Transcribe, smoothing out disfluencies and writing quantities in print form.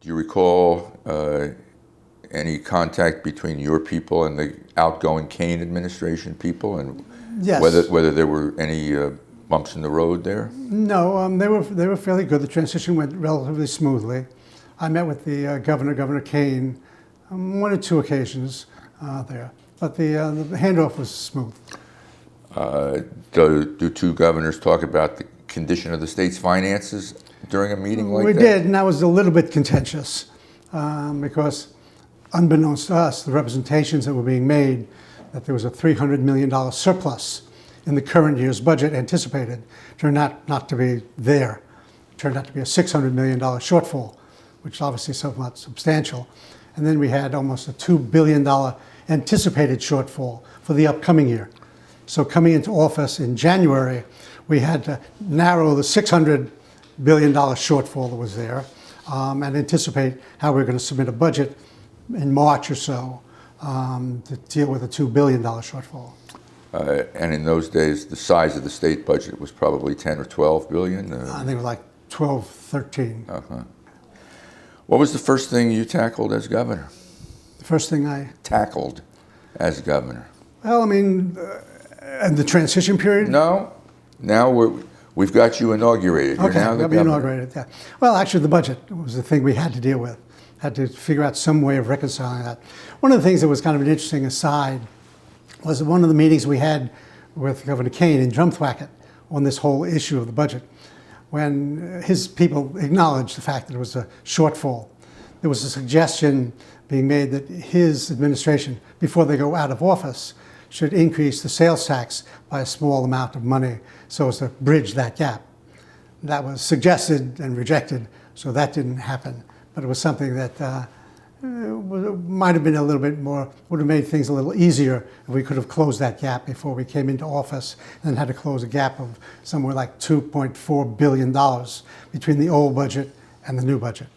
Do you recall any contact between your people and the outgoing Kane administration people, and Yes. whether there were any bumps in the road there? No, they were fairly good. The transition went relatively smoothly. I met with the Governor Kane, on 1 or 2 occasions there, but the handoff was smooth. Do two governors talk about the condition of the state's finances during a meeting like that? We did, and that was a little bit contentious because, unbeknownst to us, the representations that were being made that there was a $300 million surplus in the current year's budget anticipated turned out not to be there. It turned out to be a $600 million shortfall, which is obviously somewhat substantial. And then we had almost a $2 billion anticipated shortfall for the upcoming year. So coming into office in January, we had to narrow the $600 billion shortfall that was there and anticipate how we were going to submit a budget in March or so to deal with a $2 billion shortfall. And in those days, the size of the state budget was probably 10 or 12 billion? I think it was like 12, 13. Uh-huh. What was the first thing you tackled as governor? The first thing I tackled as governor? Well, I mean, and the transition period? No. Now we've got you inaugurated. You're Okay, now the got me governor. inaugurated, yeah. Well, actually, the budget was the thing we had to deal with. Had to figure out some way of reconciling that. One of the things that was kind of an interesting aside was one of the meetings we had with Governor Kane in Drumthwacket on this whole issue of the budget. When his people acknowledged the fact that it was a shortfall, there was a suggestion being made that his administration, before they go out of office, should increase the sales tax by a small amount of money so as to bridge that gap. That was suggested and rejected, so that didn't happen. But it was something that might have been a little bit more, would have made things a little easier if we could have closed that gap before we came into office and had to close a gap of somewhere like $2.4 billion between the old budget and the new budget.